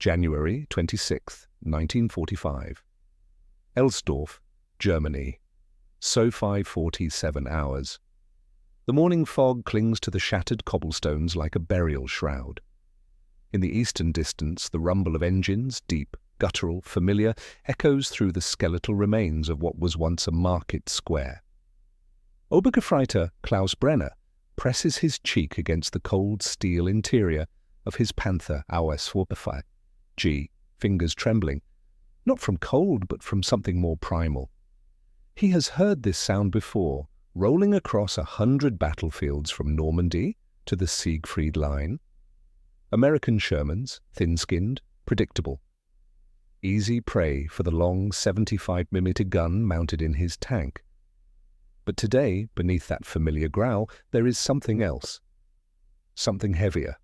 January 26, 1945. Elsdorf, Germany. So 5:47 hours. The morning fog clings to the shattered cobblestones like a burial shroud. In the eastern distance, the rumble of engines, deep, guttural, familiar, echoes through the skeletal remains of what was once a market square. Obergefreiter Klaus Brenner presses his cheek against the cold steel interior of his Panther Auersvorbeifall. Fingers trembling, not from cold but from something more primal. He has heard this sound before, rolling across 100 battlefields from Normandy to the Siegfried Line. American Shermans, thin-skinned, predictable. Easy prey for the long 75mm gun mounted in his tank. But today, beneath that familiar growl, there is something else. Something heavier.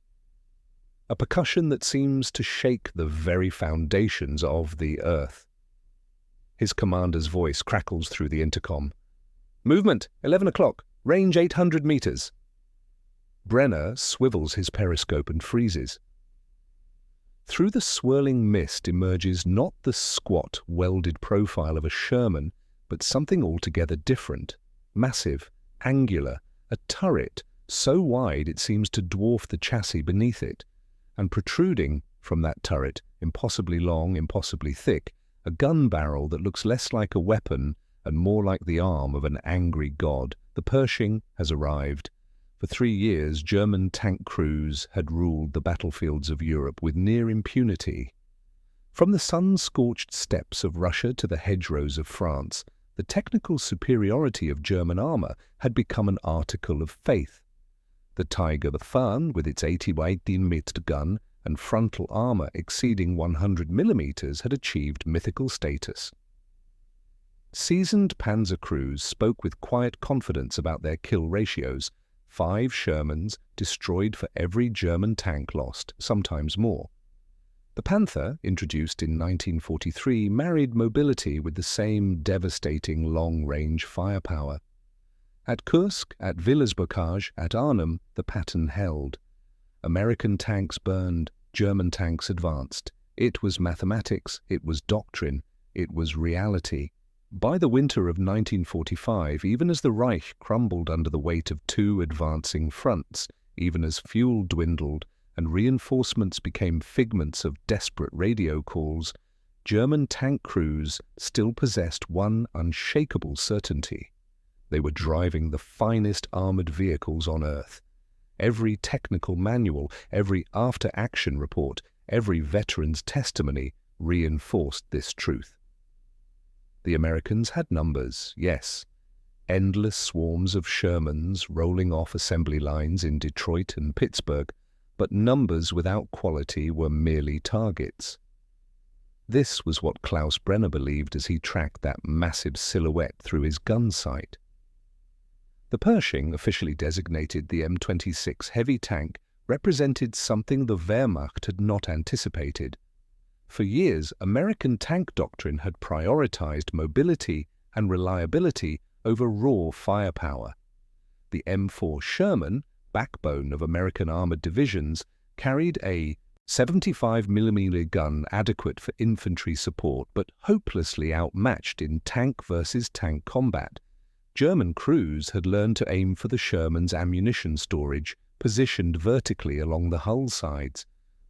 A percussion that seems to shake the very foundations of the earth. His commander's voice crackles through the intercom. "Movement, 11 o'clock, range 800 meters. Brenner swivels his periscope and freezes. Through the swirling mist emerges not the squat, welded profile of a Sherman, but something altogether different, massive, angular, a turret so wide it seems to dwarf the chassis beneath it, and protruding from that turret, impossibly long, impossibly thick, a gun barrel that looks less like a weapon and more like the arm of an angry god. The Pershing has arrived. For 3 years, German tank crews had ruled the battlefields of Europe with near impunity. From the sun-scorched steppes of Russia to the hedgerows of France, the technical superiority of German armour had become an article of faith. The Tiger the Fan, with its 80-18mm gun and frontal armour exceeding 100mm, had achieved mythical status. Seasoned panzer crews spoke with quiet confidence about their kill ratios. 5 Shermans destroyed for every German tank lost, sometimes more. The Panther, introduced in 1943, married mobility with the same devastating long-range firepower. At Kursk, at Villers-Bocage, at Arnhem, the pattern held. American tanks burned, German tanks advanced. It was mathematics, it was doctrine, it was reality. By the winter of 1945, even as the Reich crumbled under the weight of 2 advancing fronts, even as fuel dwindled and reinforcements became figments of desperate radio calls, German tank crews still possessed one unshakable certainty. They were driving the finest armoured vehicles on Earth. Every technical manual, every after-action report, every veteran's testimony reinforced this truth. The Americans had numbers, yes. Endless swarms of Shermans rolling off assembly lines in Detroit and Pittsburgh, but numbers without quality were merely targets. This was what Klaus Brenner believed as he tracked that massive silhouette through his gun sight. The Pershing, officially designated the M26 heavy tank, represented something the Wehrmacht had not anticipated. For years, American tank doctrine had prioritized mobility and reliability over raw firepower. The M4 Sherman, backbone of American armored divisions, carried a 75mm gun adequate for infantry support but hopelessly outmatched in tank versus tank combat. German crews had learned to aim for the Sherman's ammunition storage, positioned vertically along the hull sides.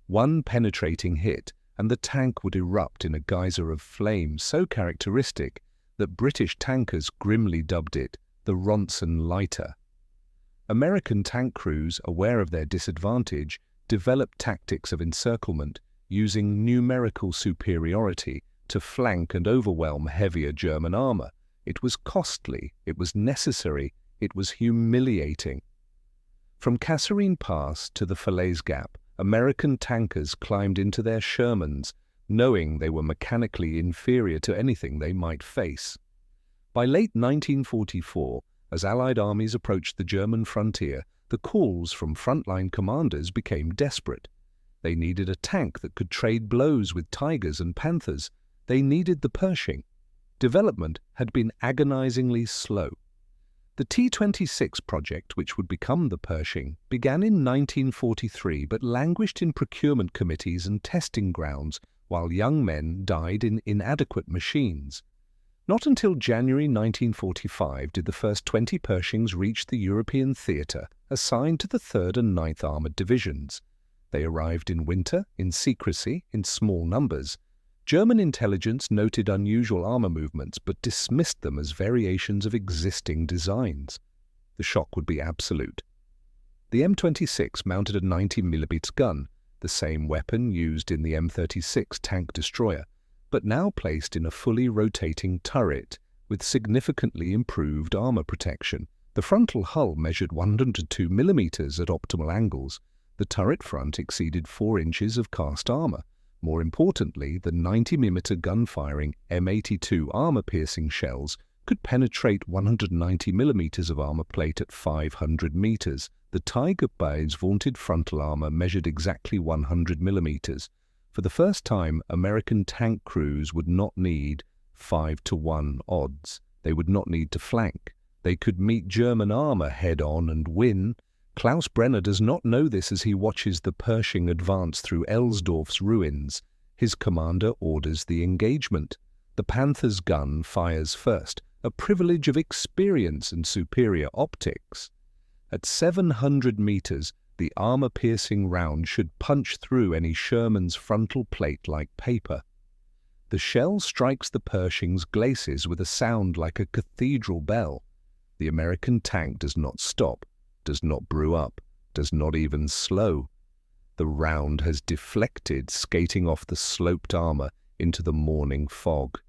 One penetrating hit, and the tank would erupt in a geyser of flame so characteristic that British tankers grimly dubbed it the Ronson Lighter. American tank crews, aware of their disadvantage, developed tactics of encirclement, using numerical superiority to flank and overwhelm heavier German armour. It was costly, it was necessary, it was humiliating. From Kasserine Pass to the Falaise Gap, American tankers climbed into their Shermans, knowing they were mechanically inferior to anything they might face. By late 1944, as Allied armies approached the German frontier, the calls from frontline commanders became desperate. They needed a tank that could trade blows with Tigers and Panthers. They needed the Pershing. Development had been agonizingly slow. The T-26 project, which would become the Pershing, began in 1943 but languished in procurement committees and testing grounds while young men died in inadequate machines. Not until January 1945 did the first 20 Pershings reach the European theatre, assigned to the 3rd and 9th Armoured Divisions. They arrived in winter, in secrecy, in small numbers. German intelligence noted unusual armour movements but dismissed them as variations of existing designs. The shock would be absolute. The M26 mounted a 90mm gun, the same weapon used in the M36 tank destroyer, but now placed in a fully rotating turret with significantly improved armour protection. The frontal hull measured 102mm at optimal angles. The turret front exceeded 4 inches of cast armour. More importantly, the 90mm gun-firing M82 armour-piercing shells could penetrate 190mm of armour plate at 500 meters. The Tiger B's vaunted frontal armour measured exactly 100mm. For the first time, American tank crews would not need 5-to-1 odds. They would not need to flank. They could meet German armour head-on and win. Klaus Brenner does not know this as he watches the Pershing advance through Elsdorf's ruins. His commander orders the engagement. The Panther's gun fires first, a privilege of experience and superior optics. At 700 meters, the armor-piercing round should punch through any Sherman's frontal plate like paper. The shell strikes the Pershing's glacis with a sound like a cathedral bell. The American tank does not stop, does not brew up, does not even slow. The round has deflected, skating off the sloped armor into the morning fog.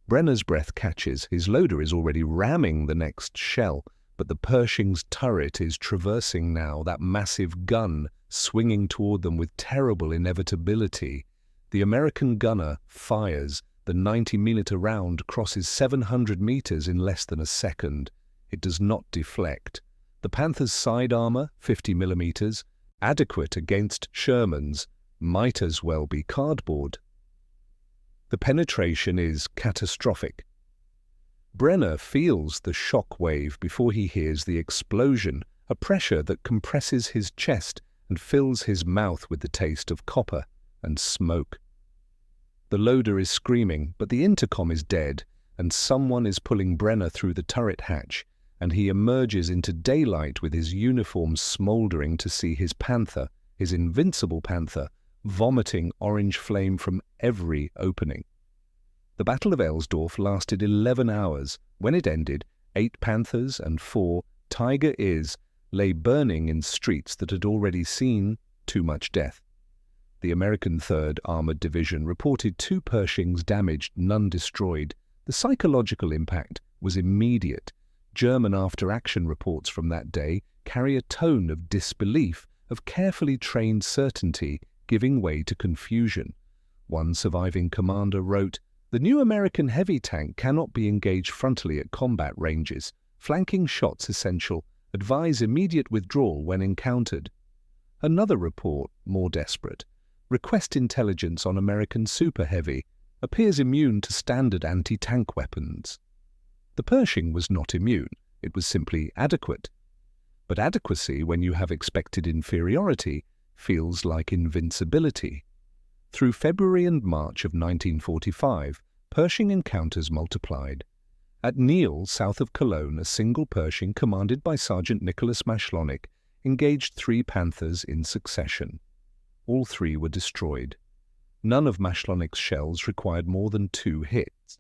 Brenner's breath catches. His loader is already ramming the next shell, but the Pershing's turret is traversing now, that massive gun swinging toward them with terrible inevitability. The American gunner fires. The 90mm round crosses 700 meters in less than a second. It does not deflect. The Panther's side armor, 50mm, adequate against Sherman's, might as well be cardboard. The penetration is catastrophic. Brenner feels the shock wave before he hears the explosion, a pressure that compresses his chest and fills his mouth with the taste of copper and smoke. The loader is screaming, but the intercom is dead, and someone is pulling Brenner through the turret hatch, and he emerges into daylight with his uniform smouldering to see his Panther, his invincible Panther, vomiting orange flame from every opening. The Battle of Elsdorf lasted 11 hours. When it ended, 8 Panthers and 4 Tiger Is lay burning in streets that had already seen too much death. The American 3rd Armored Division reported 2 Pershings damaged, none destroyed. The psychological impact was immediate. German after-action reports from that day carry a tone of disbelief, of carefully trained certainty giving way to confusion. One surviving commander wrote, "The new American heavy tank cannot be engaged frontally at combat ranges. Flanking shots essential. Advise immediate withdrawal when encountered." Another report, more desperate. Request intelligence on American Super Heavy. Appears immune to standard anti-tank weapons. The Pershing was not immune, it was simply adequate. But adequacy, when you have expected inferiority, feels like invincibility. Through February and March of 1945, Pershing encounters multiplied. At Niel, south of Cologne, a single Pershing commanded by Sergeant Nicholas Mashlonik engaged 3 Panthers in succession. All 3 were destroyed. None of Mashlonik's shells required more than 2 hits.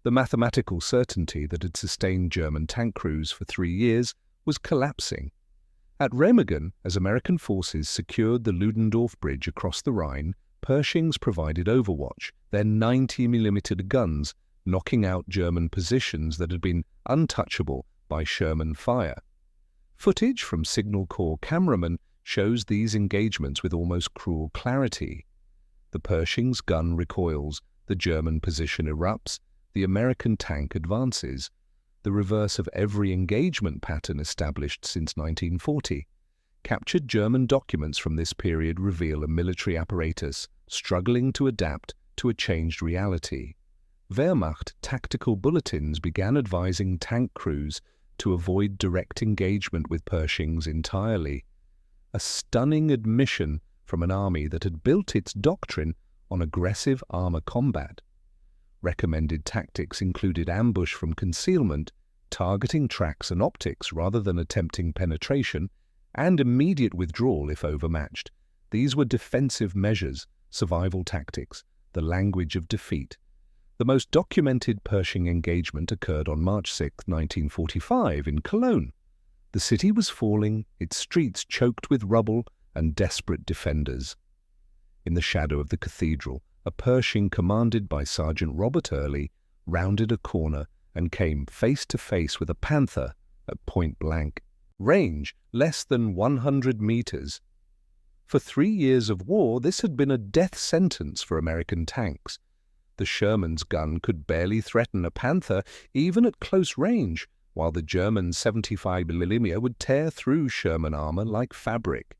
The mathematical certainty that had sustained German tank crews for 3 years was collapsing. At Remagen, as American forces secured the Ludendorff Bridge across the Rhine, Pershings provided overwatch, their 90mm guns knocking out German positions that had been untouchable by Sherman fire. Footage from Signal Corps cameramen shows these engagements with almost cruel clarity. The Pershing's gun recoils, the German position erupts, the American tank advances, the reverse of every engagement pattern established since 1940. Captured German documents from this period reveal a military apparatus struggling to adapt to a changed reality. Wehrmacht tactical bulletins began advising tank crews to avoid direct engagement with Pershings entirely. A stunning admission from an army that had built its doctrine on aggressive armor combat. Recommended tactics included ambush from concealment, targeting tracks and optics rather than attempting penetration, and immediate withdrawal if overmatched. These were defensive measures, survival tactics, the language of defeat. The most documented Pershing engagement occurred on March 6, 1945, in Cologne. The city was falling, its streets choked with rubble and desperate defenders. In the shadow of the cathedral, a Pershing commanded by Sergeant Robert Early rounded a corner and came face to face with a Panther at point blank. Range less than 100 meters. For 3 years of war, this had been a death sentence for American tanks. The Sherman's gun could barely threaten a Panther even at close range, while the German 75mm would tear through Sherman armor like fabric.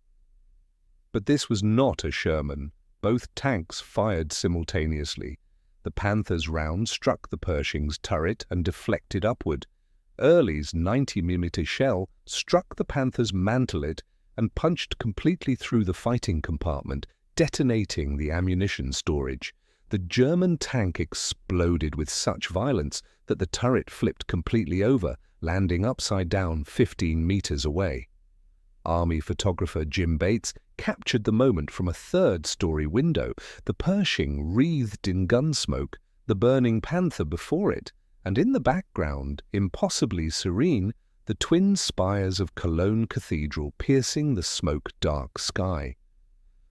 But this was not a Sherman. Both tanks fired simultaneously. The Panther's round struck the Pershing's turret and deflected upward. Early's 90mm shell struck the Panther's mantelet and punched completely through the fighting compartment, detonating the ammunition storage. The German tank exploded with such violence that the turret flipped completely over, landing upside down 15 meters away. Army photographer Jim Bates captured the moment from a third-story window, the Pershing wreathed in gun smoke, the burning Panther before it, and in the background, impossibly serene, the twin spires of Cologne Cathedral piercing the smoke-dark sky.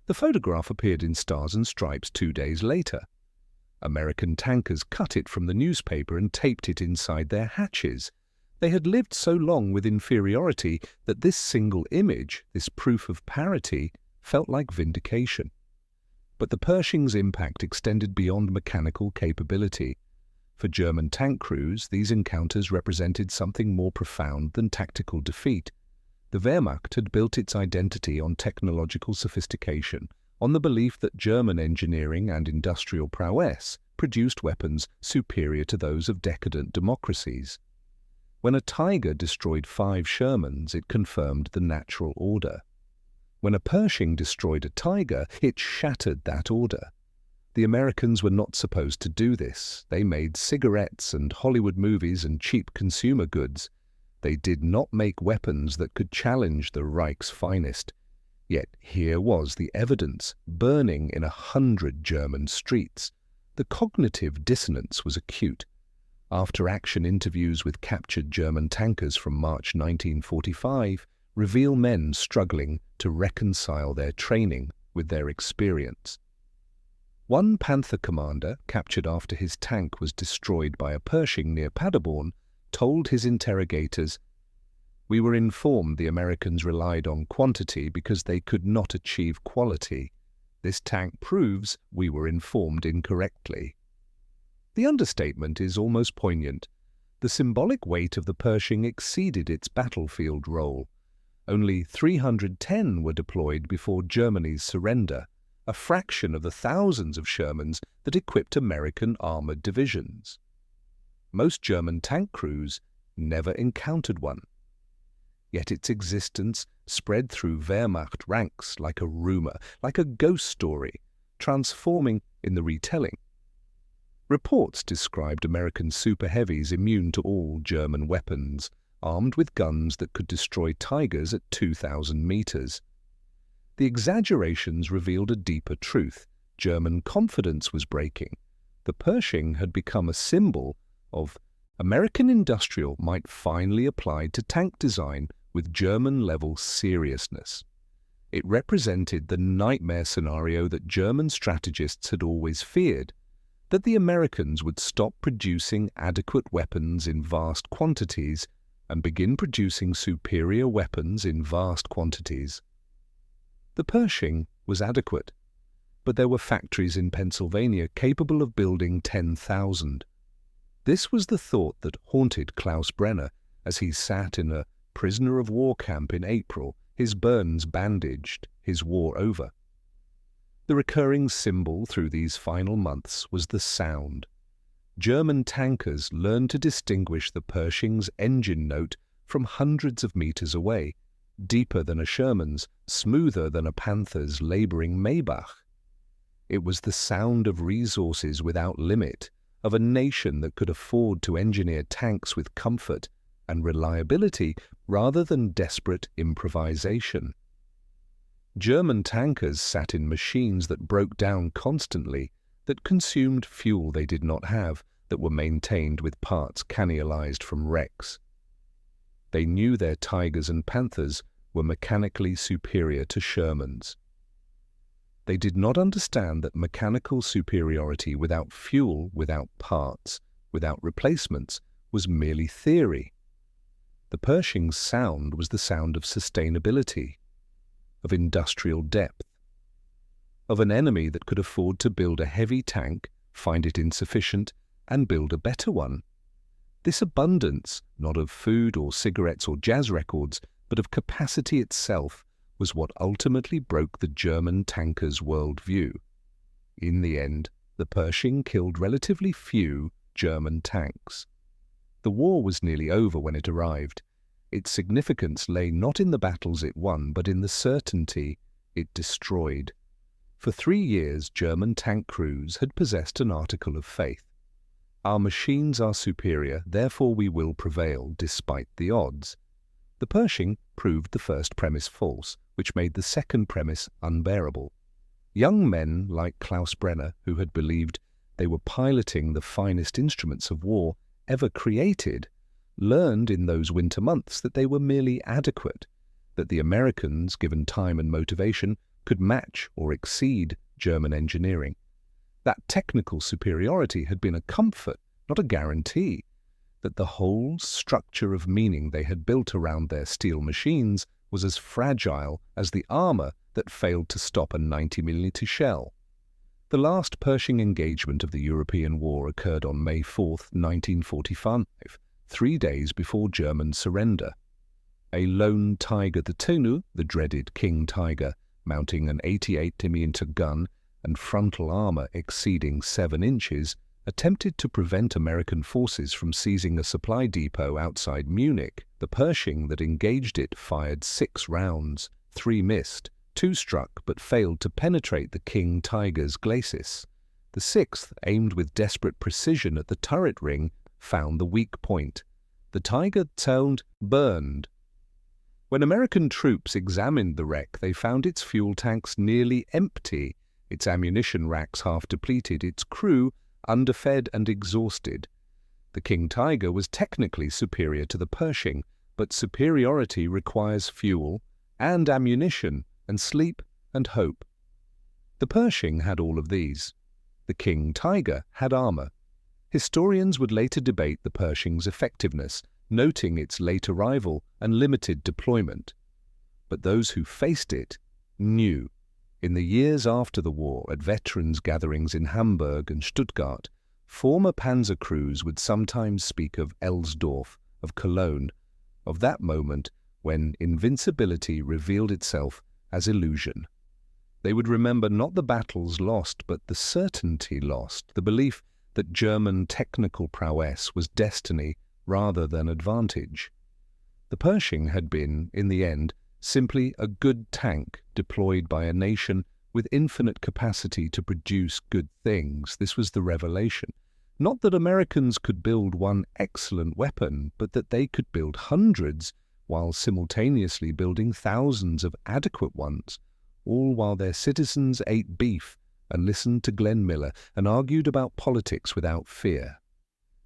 The photograph appeared in Stars and Stripes 2 days later. American tankers cut it from the newspaper and taped it inside their hatches. They had lived so long with inferiority that this single image, this proof of parity, felt like vindication. But the Pershing's impact extended beyond mechanical capability. For German tank crews, these encounters represented something more profound than tactical defeat. The Wehrmacht had built its identity on technological sophistication, on the belief that German engineering and industrial prowess produced weapons superior to those of decadent democracies. When a Tiger destroyed 5 Shermans, it confirmed the natural order. When a Pershing destroyed a Tiger, it shattered that order. The Americans were not supposed to do this. They made cigarettes and Hollywood movies and cheap consumer goods. They did not make weapons that could challenge the Reich's finest. Yet here was the evidence, burning in 100 German streets. The cognitive dissonance was acute. After-action interviews with captured German tankers from March 1945 reveal men struggling to reconcile their training with their experience. One Panther commander, captured after his tank was destroyed by a Pershing near Paderborn, told his interrogators, "We were informed the Americans relied on quantity because they could not achieve quality. This tank proves we were informed incorrectly." The understatement is almost poignant. The symbolic weight of the Pershing exceeded its battlefield role. Only 310 were deployed before Germany's surrender, a fraction of the thousands of Shermans that equipped American armored divisions. Most German tank crews never encountered one. Yet its existence spread through Wehrmacht ranks like a rumor, like a ghost story, transforming in the retelling. Reports described American super heavies immune to all German weapons, armed with guns that could destroy Tigers at 2,000 meters. The exaggerations revealed a deeper truth. German confidence was breaking. The Pershing had become a symbol of American industrial might finally applied to tank design with German-level seriousness. It represented the nightmare scenario that German strategists had always feared, that the Americans would stop producing adequate weapons in vast quantities and begin producing superior weapons in vast quantities. The Pershing was adequate, but there were factories in Pennsylvania capable of building 10,000. This was the thought that haunted Klaus Brenner as he sat in a prisoner of war camp in April, his burns bandaged, his war over. The recurring symbol through these final months was the sound. German tankers learned to distinguish the Pershing's engine note from hundreds of meters away, deeper than a Sherman's, smoother than a Panther's labouring Maybach. It was the sound of resources without limit, of a nation that could afford to engineer tanks with comfort and reliability rather than desperate improvisation. German tankers sat in machines that broke down constantly, that consumed fuel they did not have, that were maintained with parts cannialized from wrecks. They knew their Tigers and Panthers were mechanically superior to Shermans. They did not understand that mechanical superiority without fuel, without parts, without replacements, was merely theory. The Pershing's sound was the sound of sustainability, of industrial depth, of an enemy that could afford to build a heavy tank, find it insufficient, and build a better one. This abundance, not of food or cigarettes or jazz records, but of capacity itself, was what ultimately broke the German tanker's worldview. In the end, the Pershing killed relatively few German tanks. The war was nearly over when it arrived. Its significance lay not in the battles it won, but in the certainty it destroyed. For 3 years, German tank crews had possessed an article of faith. Our machines are superior, therefore we will prevail, despite the odds. The Pershing proved the first premise false, which made the second premise unbearable. Young men like Klaus Brenner, who had believed they were piloting the finest instruments of war ever created, learned in those winter months that they were merely adequate, that the Americans, given time and motivation, could match or exceed German engineering. That technical superiority had been a comfort, not a guarantee, that the whole structure of meaning they had built around their steel machines was as fragile as the armor that failed to stop a 90mm shell. The last Pershing engagement of the European War occurred on May 4, 1945, 3 days before German surrender. A lone Tiger, the Tonu, the dreaded King Tiger, mounting an 88mm gun and frontal armor exceeding 7 inches, attempted to prevent American forces from seizing a supply depot outside Munich. The Pershing that engaged it fired 6 rounds, 3 missed, 2 struck but failed to penetrate the King Tiger's glacis. The 6th, aimed with desperate precision at the turret ring, found the weak point. The Tiger turned, burned. When American troops examined the wreck, they found its fuel tanks nearly empty, its ammunition racks half depleted, its crew underfed and exhausted. The King Tiger was technically superior to the Pershing, but superiority requires fuel and ammunition and sleep and hope. The Pershing had all of these. The King Tiger had armor. Historians would later debate the Pershing's effectiveness, noting its late arrival and limited deployment. But those who faced it knew. In the years after the war, at veterans' gatherings in Hamburg and Stuttgart, former panzer crews would sometimes speak of Elsdorf, of Cologne, of that moment when invincibility revealed itself as illusion. They would remember not the battles lost, but the certainty lost, the belief that German technical prowess was destiny rather than advantage. The Pershing had been, in the end, simply a good tank deployed by a nation with infinite capacity to produce good things. This was the revelation. Not that Americans could build one excellent weapon, but that they could build hundreds while simultaneously building thousands of adequate ones, all while their citizens ate beef and listened to Glenn Miller and argued about politics without fear.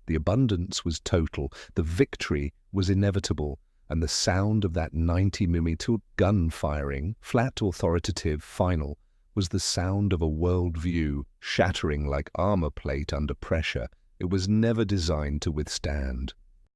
The abundance was total, the victory was inevitable, and the sound of that 90mm gun firing, flat, authoritative, final, was the sound of a worldview shattering like armor plate under pressure. It was never designed to withstand.